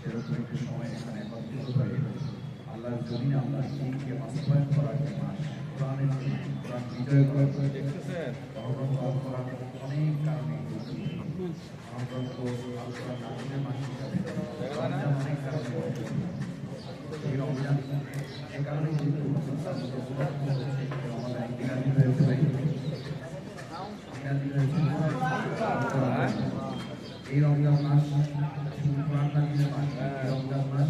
সেরকম একটু সময় এখানে একত্রিত হয়ে আল্লাহর জমিনে আমরা দিনকে বাস্তবায়ন করার যে মাস, কোরআনের যে কোরআন বিজয় করার অনেক কারণে মহাগ্রন্থ আলোচনা নাজিলের মাস হিসাবে অনেক কারণে এই রমজান সে কারণে কিন্তু এই রমজান মাস কোরআন নাজিলের মাস, এই রমজান মাস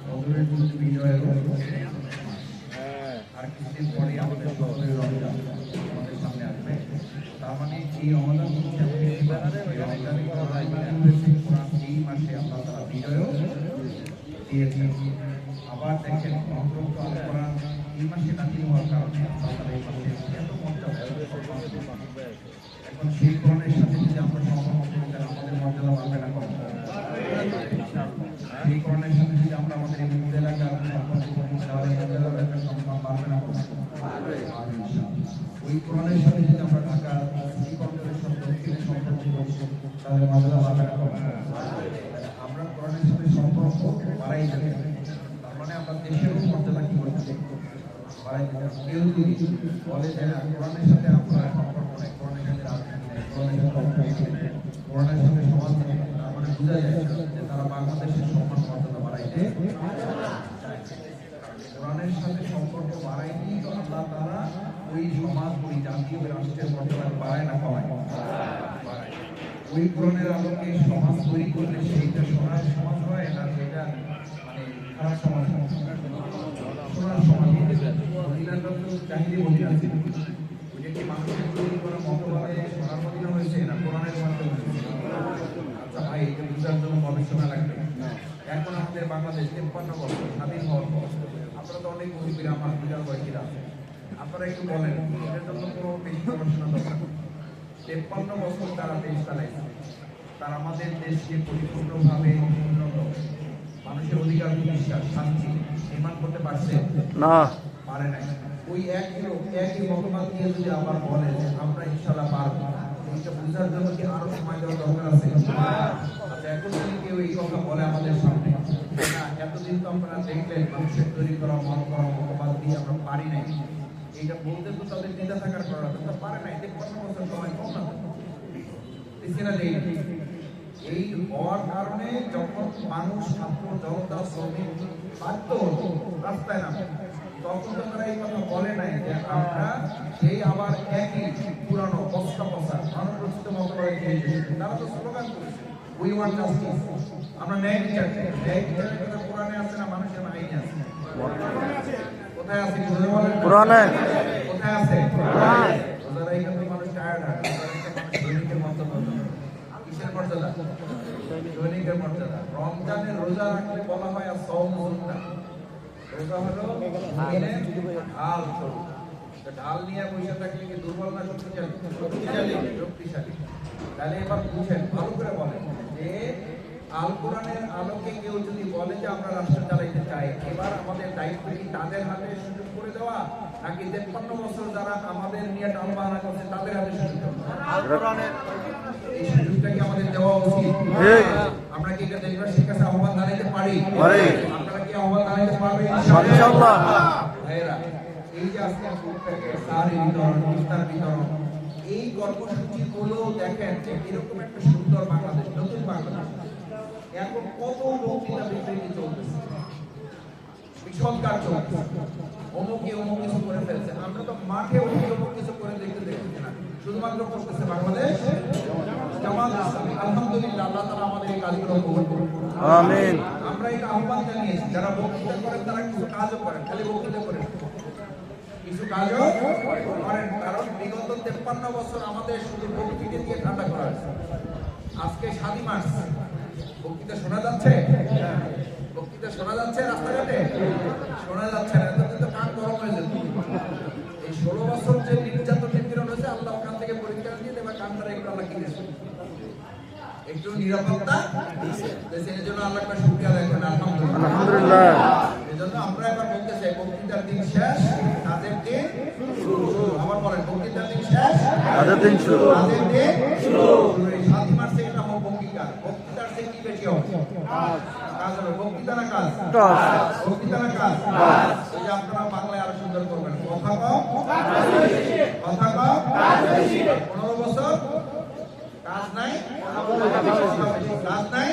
বদরের যুদ্ধ বিজয়ের আর কিছুদিন পরে আমাদের সকলের রমজান আমাদের সামনে আসবে। তার মানে এই রমজান এই মাসে আল্লাহ তাআলা বিজয়ও দিয়েছেন। আবার দেখেন মহাগ্রন্থ আল কোরআন এই মাসে নাজিল হওয়ার কারণে আল্লাহ তাআলা এই মাসে এত মর্যাদা। এখন সেই কোরআনের সাথে যদি আমরা সম্পর্ক করি তাহলে আমাদের মর্যাদা বাড়বে না কম? সেই কোরআনের সাথে যদি আমরা আমাদের এই মুখ এলাকার সম্পর্ক করি তাহলে মর্যাদার একটা সম্মান বাড়বে না কম? ওই কোরআনের সাথে যদি আমরা ঢাকা সিটি কর্পোরেশন দক্ষিণের সম্পর্ক করি তাহলে মর্যাদা বাড়বে না কম? আমরা কোরআনের সাথে সম্পর্ক বাড়াই যাবে, তার মানে আমরা দেশেরও মর্যাদা কি করতে বাড়াই দিতে। কেউ যদি বলে যে না কোরআনের সাথে আপনার সম্পর্ক নেই, কোরআনের সাথে রাজনীতি নেই, কোরআনের সাথে সমাজ নেই, তার মানে বোঝা যায় যে তারা বাংলাদেশের সম্মান মর্যাদা বাড়াইতে চায়। কোরআনের সাথে সম্পর্ক বাড়াইনি তো আল্লাহ তাআলা ওই সমাজ, ওই জাতি, ওই রাষ্ট্রের মর্যাদা বাড়ায় না কমায়? বাড়ায়। ওই কোরআনের আলোকে সমাজ তৈরি করলে সেইটা সোনার সমাজ হয় না সেটা মানে খারাপ সমাজ? সোনার সমাজ চাহিদা মদিনা আছে, ওইটা কি মানুষের তৈরি করা মতবাদে সোনার মদিনা হয়েছে না কোরআনের মাধ্যমে? আচ্ছা ভাই, এটা বুঝার জন্য গবেষণা লাগবে। এখন আমাদের বাংলাদেশ 53 বছর স্বাধীন হওয়ার পর, আপনারা তো অনেক মুরব্বীরা আমার পূজার বয়সীরা, আপনারা একটু বলেন এটার জন্য কোনো বেশি গবেষণা দরকার? 53 বছর তারা দেশ চালাইছে, তারা আমাদের দেশকে পরিপূর্ণভাবে উন্নত মানুষের অধিকার, বিশ্বাস, শান্তি নির্মাণ করতে পারছে না? পারে নাই। ওই একই মতবাদ নিয়ে যদি আবার বলে যে আমরা ইনশাআল্লাহ পারবো, এইটা বোঝার জন্য কি আরো সময় দেওয়ার দরকার আছে? আচ্ছা, এখন যদি কেউ এই কথা বলে আমাদের সামনে, না এতদিন তো আপনারা দেখলেন মানুষের তৈরি করা মতবাদ দিয়ে আমরা পারি নাই, এইটা বলতে তো তাদের দ্বিধা থাকার কারণ আছে, পারে নাই। 53 বছর সময় কম না? এই হওয়ার কারণে যখন মানুষ, ছাত্র জনতা, শ্রমিক বাধ্য হতো রাস্তায় নামে, তখন তো তারা এই কথা বলে নাই যে আমরা এই আবার একই পুরানো বস্তা পচা মানব রচিত মতবাদে ফিরে এসেছি। তারা তো স্লোগান করেছে উই ওয়ান্ট জাস্টিস, আমরা ন্যায় বিচার চাই। ন্যায় বিচারের কথা কোরআনে আছে না মানুষের আইনে আছে? কোথায় আছে? কোরআনে। কোথায় আছে? যারা এখানে মানুষ টায়ার্ড হয়, দৈনিকের মর্যাদা, কিসের মর্যাদা? দৈনিকের মর্যাদা। রমজানের রোজা রাখলে বলা হয় আর সওম সুন্নাহ। রোজা হলো ঢাল, ঢাল নিয়ে বসে থাকলে কি দুর্বল না শক্তিশালী? শক্তিশালী। তাহলে এবার বুঝেন, ভালো করে বলেন যে আল কোরআনের আলোকে কেউ যদি বলে যে আমরা রাষ্ট্র চালাইতে চাই, এবার আমাদের দায়িত্ব কি তাদের হাতে সুযোগ করে দেওয়া, নাকি 53 বছর যারা আমাদের নিয়ে টাল বাহানা করছে তাদের হাতে সুযোগ দেওয়া? এই সুযোগটা কি আমাদের দেওয়া উচিত? আমরা কি এটা দেশবাসীর কাছে আহ্বান জানাইতে পারি? আপনারা কি আহ্বান জানাইতে পারবেন? ইনশাআল্লাহ। ভাইরা, এই যে আজকে সারি বিতরণ, ইফতার বিতরণ, এই কর্মসূচিগুলো দেখেন যে এরকম একটা সুন্দর বাংলাদেশ, নতুন বাংলাদেশ, এখন কত বক্তৃতা বিবৃতি চলতেছে, বিশদকার চলতেছে, অমুকে অমুক কিছু করে ফেলছে। আমরা তো মাঠে অমুক কিছু করে দেখতে না, শুধুমাত্র করতেছে বাংলাদেশ জামাত ইসলামী। আলহামদুলিল্লাহ, আল্লাহ তাআলা আমাদের এই কাজগুলো কবুল করুন। আমিন। আমরা এই আহ্বান জানিয়েছি, যারা বক্তৃতা করেন তারা কিছু কাজও করেন, খালি বক্তৃতা করেন, কিছু কাজও করেন। কারণ বিগত 53 বছর আমাদের শুধু বক্তৃতা দিয়ে ঠান্ডা করা হয়েছে। আজকে 7 মাস বক্তৃতা শোনা যাচ্ছে? বক্তৃতা শোনা যাচ্ছে রাস্তাঘাটে? শোনা যাচ্ছে না, এত তো কান গরম হয়ে যেত। এই 16 বছর যে নির্যাতন নিপীড়ন হয়েছে, আল্লাহ ওখান থেকে পরীক্ষা দিয়ে দেবে, কানটারে একটু আল্লাহ কি দিয়েছে, একটু নিরাপত্তা দিয়েছে। এই জন্য আল্লাহকে শুকরিয়া আদায় করেন, আলহামদুলিল্লাহ। এই জন্য আমরা এবার দিন শেষ, কাজের দিন শুরু। আবার বলেন, বক্তৃতার দিন শেষ, কাজের দিন শুরু। কাজের দিন শুরু। 7 মার্চে এটা হোক বক্তৃতা, বক্তৃতার চেয়ে কি বেশি হবে? কাজ হবে। বক্তৃতা না কাজ? বক্তৃতা না কাজ? এই যে আপনারা বাংলায় আরো সুন্দর করবেন, কথা কম, কথা কম, 15 বছর কাজ নাই, কাজ নাই,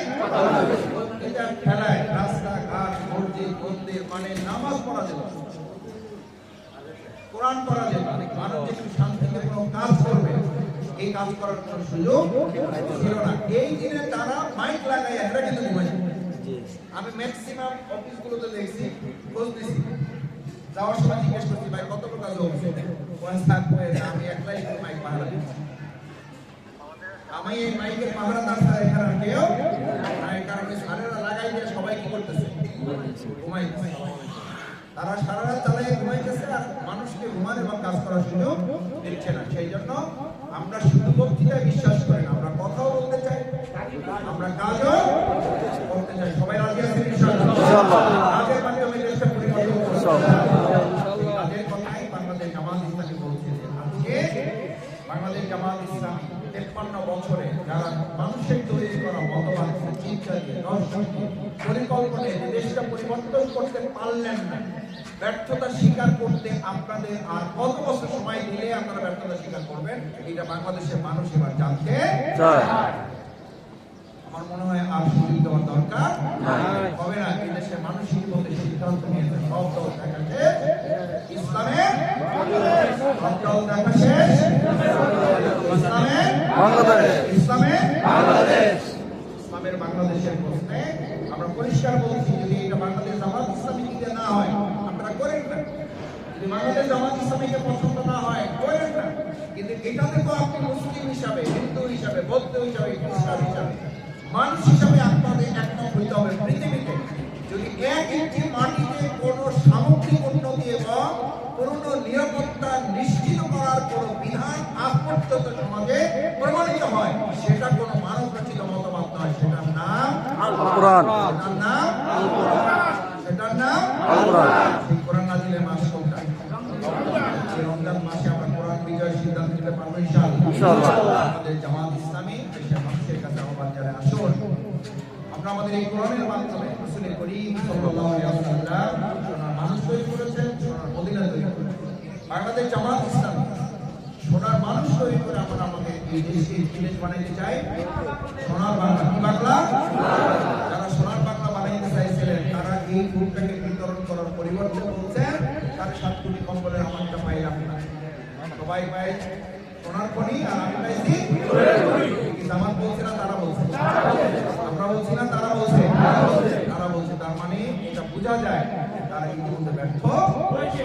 বক্তৃতার খেলায় রাস্তাঘাট, মসজিদ, মন্দির, মানে নামাজ পড়া যেত, কোরআন পড়া যেত, মানুষ যে শান্তিতে কোনো কাজ করবে, এই কাজ করার কোনো সুযোগ ছিল না। এই দিনে তারা মাইক লাগাইয়া এরা কিন্তু ঘুমাইছে। আমি ম্যাক্সিমাম অফিসগুলোতে দেখছি, খোঁজ দিছি, যাওয়ার সময় জিজ্ঞেস করছি, ভাই কত কাজ হচ্ছে? আমি একলাই মাইক পাহারা দিচ্ছি। আমি এই মাইকের পাহারাদার ছাড়া এখানে কেউ নাই, কারণ সারেরা লাগাই দিয়ে সবাই কি করতেছে? ঘুমাইতেছে। তারা সারা রাত চালিয়ে ঘুমাইতেছে আর মানুষকে ঘুমানো এবং কাজ করার সুযোগ দিচ্ছে না। সেই জন্য আমরা শুধু বক্তৃতায় বিশ্বাস করি না, আমরা কথাও বলতে চাই, আমরা কাজও করতে চাই। সবাই রাজি আছেন ইনশাআল্লাহ? কাজের মাধ্যমে দেশটা পরিবর্তন করতে হবে। কাজের কথাই বাংলাদেশ জামাত ইসলামী বলছে যে আজকে বাংলাদেশ জামাত ইসলামী 53 বছরে যারা মানুষের তৈরি করা মতবাদ, চিন্তা দিয়ে, দর্শন দিয়ে, পরিকল্পনায় দেশটা পরিবর্তন করতে পারলেন না, ব্যর্থতা স্বীকার করতে আপনাদের আর কত বছর সময় দিলে আপনারা ব্যর্থতা স্বীকার করবেন, এটা বাংলাদেশের মানুষ এবার জানতে চায়। আমার মনে হয় আর সুযোগ দেওয়ার দরকার হবে না। এই দেশের মানুষ মধ্যে সিদ্ধান্ত নিয়েছে, সব দল দেখা শেষ, ইসলামের সব দল দেখা শেষ, ইসলামের বাংলাদেশের প্রশ্নে আমরা পরিষ্কার বলছি, যদি এটা বাংলাদেশ জামাত ইসলামীকে না হয় আপনারা করেন না, যদি বাংলাদেশ জামাত ইসলামীকে পছন্দ না হয় করেন না, কিন্তু এটাতে তো আপনি মুসলিম হিসাবে, হিন্দু হিসাবে, বৌদ্ধ হিসাবে, খ্রিস্টান হিসাবে, মানুষ হিসাবে আপনাদের একমত হইতে হবে। পৃথিবীতে যদি 1 ইঞ্চি মাটিতে কোনো সামগ্রিক উন্নতি এবং পূর্ণ নিরাপত্তা নিশ্চিত করার কোন বিধান আজ পর্যন্ত সমাজে প্রমাণিত হয়, সেটা কোনো মানব রচিত মতবাদ নয়, সেটার নাম আল কোরআন। সেটার নাম আল কোরআন। সেটার নাম আল কোরআন। সেই কোরআন নাযিলের মাস কোনটা? এই রমজান মাসে আমরা কোরআন বিজয় সিদ্ধান্ত নিতে পারবো ইনশাআল্লাহ। আমাদের জামাত ইসলামী দেশের মানুষের কাছে আহ্বান জানাই, আসুন আমরা আমাদের এই কোরআনের মাধ্যমে রাসূল করিম সাল্লাল্লাহু আলাইহি ওয়াসাল্লাম সোনার মানুষ তৈরি করেছেন, সোনার মদিনা তৈরি করেছেন। বাংলাদেশ জামাত ইসলামী সোনার মানুষ তৈরি করে আমরা আমাদের এই দেশকে বিদেশ বানাইতে চাই। সোনার বাংলা, কি বাংলা? যারা সোনার বাংলা বানাইতে চাইছিলেন তারা এই ভূমিটাকে বিতরণ করার পরিবর্তে বলছেন 7.5 কোটি কম্বলের আমারটা পাইলাম না, সবাই পাই সোনার খনি আর আমি পাইছি জামাত বলছে না তারা বলছে, আমরা বলছি না তারা বলছে, তারা বলছে। তার মানে এটা বোঝা যায় তারা ইতিমধ্যে ব্যর্থ হয়েছে।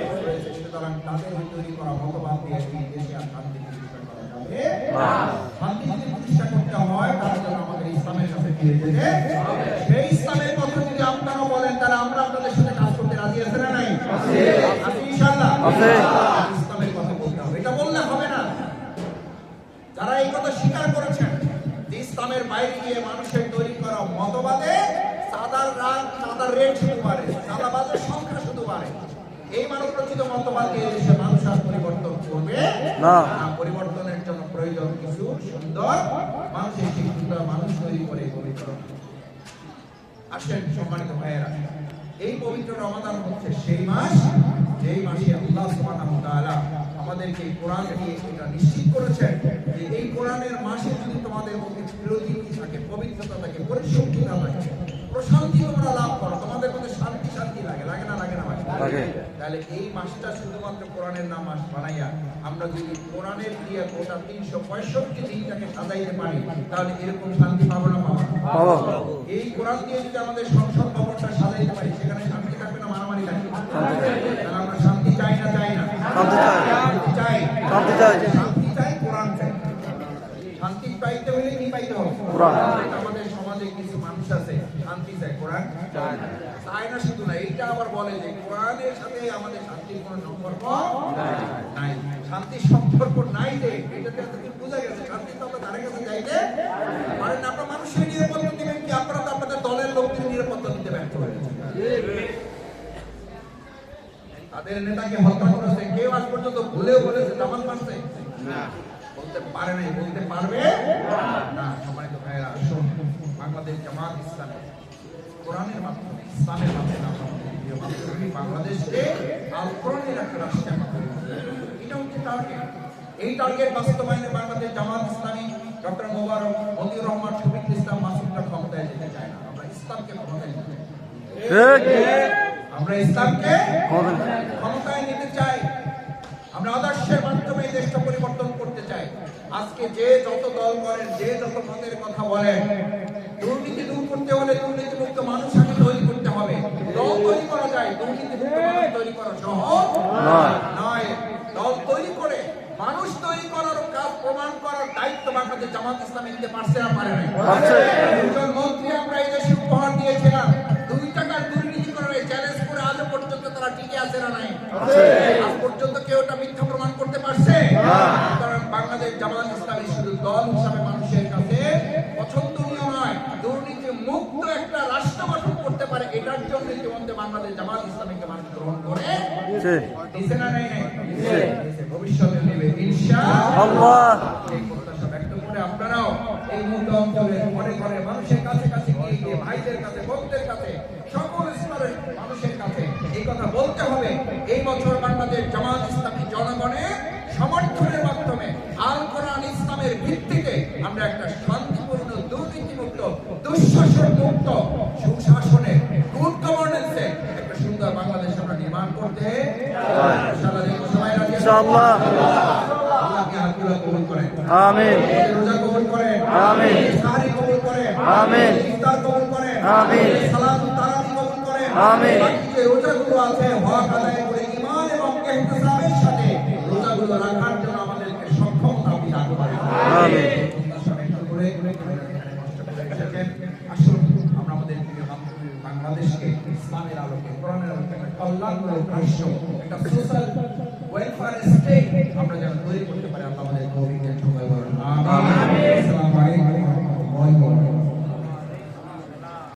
সুতরাং তাদের তৈরি করা মতবাদ দিয়ে এই দেশে আর শান্তি প্রতিষ্ঠা করা যাবে না। শান্তি যদি প্রতিষ্ঠা করতে হয় তার জন্য আমাদের ইসলামের কাছে ফিরে যেতে হবে। সেই ইসলামের কথা যদি আপনারা বলেন তাহলে আমরা আপনাদের সাথে কাজ করতে রাজি আছি না নাই? আছি ইনশাআল্লাহ। ইসলামের কথা বলতে হবে, এটা বললে হবে না। যারা এই কথা স্বীকার করেছেন যে ইসলামের বাইরে গিয়ে মানুষের তৈরি করা মতবাদে চাঁদার রেট শুধু বাড়ে, চাঁদাবাজের সংখ্যা শুধু বাড়ে, এই মানব রচিত মতবাদ দিয়ে দেশের মানুষ আর পরিবর্তন করবে না। পরিবর্তনের জন্য প্রয়োজন কিছু সুন্দর মানুষের, সেই সুন্দর মানুষ তৈরি করে পবিত্র। আসেন সম্মানিত ভাইয়েরা, এই পবিত্র রমাদান হচ্ছে সেই মাস যেই মাসে আল্লাহ সুবহানাহু ওয়া তাআলা আমাদেরকে কোরআন দিয়ে এটা নিশ্চিত করেছেন যে এই কোরআনের মাসে যদি তোমাদের মধ্যে বিরোধী থাকে, পবিত্রতা থাকে, পরিশুদ্ধতা থাকে, প্রশান্তি তোমরা লাভ করো, তোমাদের মধ্যে শান্তি শান্তি লাগে, লাগে না? লাগে না? লাগে। তাহলে এই মাসটা শুধুমাত্র কোরআনের নাম মাস বানাইয়া আমরা যদি কোরআনের দিয়ে গোটা 365 দিনটাকে সাজাইতে পারি তাহলে এরকম শান্তি পাবো না? পাবো। এই কোরআন দিয়ে যদি আমাদের সংসদ ভবনটা সাজাইতে পারি সেখানে শান্তি থাকবে না মারামারি থাকবে? তাহলে আমরা শান্তি চাই না? চাই না? শান্তি চাই, শান্তি চাই, শান্তি চাই, কোরআন চাই। শান্তি পাইতে হলে কি পাইতে হবে? কোরআন। আমাদের সমাজে কিছু মানুষ আছে শান্তি চায়, কোরআন চায় না। শুধু না, এইটা আবার বলে যে কোরআনের সাথে আমাদের শান্তির কোনো সম্পর্ক নাই। শান্তির সম্পর্ক নাই যে এটাতে এতদিন বোঝা গেছে, শান্তি তো আপনার ধারে কাছে যাইতে পারেন না। আপনার মানুষের নিরাপত্তা দিবেন কি? আপনারা তো আপনাদের দলের লোকদের নিরাপত্তা দিতে ব্যর্থ হয়েছে। তাদের নেতাকে হত্যা করেছে, কেউ আজ পর্যন্ত ভুলেও বলেছে জামাত মারছে? না, বলতে পারে নাই, বলতে পারবে না। সম্মানিত ভাইয়েরা, আসুন বাংলাদেশ জামাত ইসলামী কোরআনের মাধ্যমে, ইসলামের মাধ্যমে আমরা বাংলাদেশকে আল কোরআনের একটা রাষ্ট্রে এটা হচ্ছে টার্গেট। এই টার্গেট বাস্তবায়নে বাংলাদেশ জামাত ইসলামী ডক্টর মোবারক, মতিউর রহমান, শফিকুল ইসলাম মাসুদরা ক্ষমতায় যেতে চায় না। আমরা ইসলামকে ক্ষমতায় নিতে চাই। আমরা ইসলামকে ক্ষমতায় নিতে চাই। আমরা আদর্শের মাধ্যমে এই দেশটা পরিবর্তন করতে চাই। আজকে যে যত দল করেন, যে যত মতের কথা বলেন, দুর্নীতি দূর করতে হলে দুর্নীতিমুক্ত মানুষ আগে তৈরি করতে হবে। দল তৈরি করা যায়, দুর্নীতিমুক্ত মানুষ তৈরি করা সহজ নয়। দল তৈরি করে মানুষ তৈরি করার কাজ প্রমাণ করার দায়িত্ব বাংলাদেশ জামাত ইসলামী নিতে পারছে না, পারে নাই? একজন মন্ত্রী আমরা এই দেশে উপহার দিয়েছিলাম, 2 টাকার দুর্নীতি করে চ্যালেঞ্জ করে আজও পর্যন্ত তারা টিকে আছে না নাই? আজ পর্যন্ত কেউ এটা মিথ্যা প্রমাণ করতে পারছে? কারণ বাংলাদেশ জামাত ইসলামী শুধু দল হিসাবে মানুষের কাছে পছন্দনীয় নয়, দুর্নীতি মুক্ত একটা রাষ্ট্র গঠন করতে পারে, এটার জন্য ইতিমধ্যে বাংলাদেশ জামাত ইসলামীকে মানুষ গ্রহণ করে দিছে না নাই? ভবিষ্যতে নেবে ইনশাআল্লাহ। এই প্রত্যাশা ব্যক্ত করে আপনারাও এই মুহূর্তে অঞ্চলের ঘরে ঘরে মানুষের কাছে কাছে গিয়ে ভাইদের কাছে, বোনদের কাছে, সকল স্তরের মানুষের কাছে এই কথা বলতে হবে। এই বছর বাংলাদেশ জামাত ইসলামী জনগণের সমর্থনের মাধ্যমে আল কোরআন ইসলামের ভিত্তিতে আমরা একটা শান্তিপূর্ণ, দুর্নীতিমুক্ত, দুঃশাসন মুক্ত, সুশাসনে, গুড গভর্নেন্সে একটা সুন্দর বাংলাদেশ আমরা নির্মাণ করতে ইনশাআল্লাহ। আল্লাহকে হাতগুলো কবুল করেন, আমিন। রোজা কবুল করেন, আমিন। ইফতারি কবুল করেন, আমিন। ইফতার কবুল করেন, আমিন। সালাত তারাবি কবুল করেন, আমিন। বাকি যে রোজাগুলো আছে হক আদায় করে ঈমান এবং ইহতিসাবের সাথে রোজাগুলো রাখার জন্য আমাদেরকে সক্ষমতা আপনি দান করেন, আমিন। আসুন আমরা আমাদের বাংলাদেশকে ইসলামের আলোকে, কোরআনের আলোকে কল্যাণমূলক রাষ্ট্র, একটা সোশ্যাল ওয়েলফেয়ার স্টেট আমরা যেন তৈরি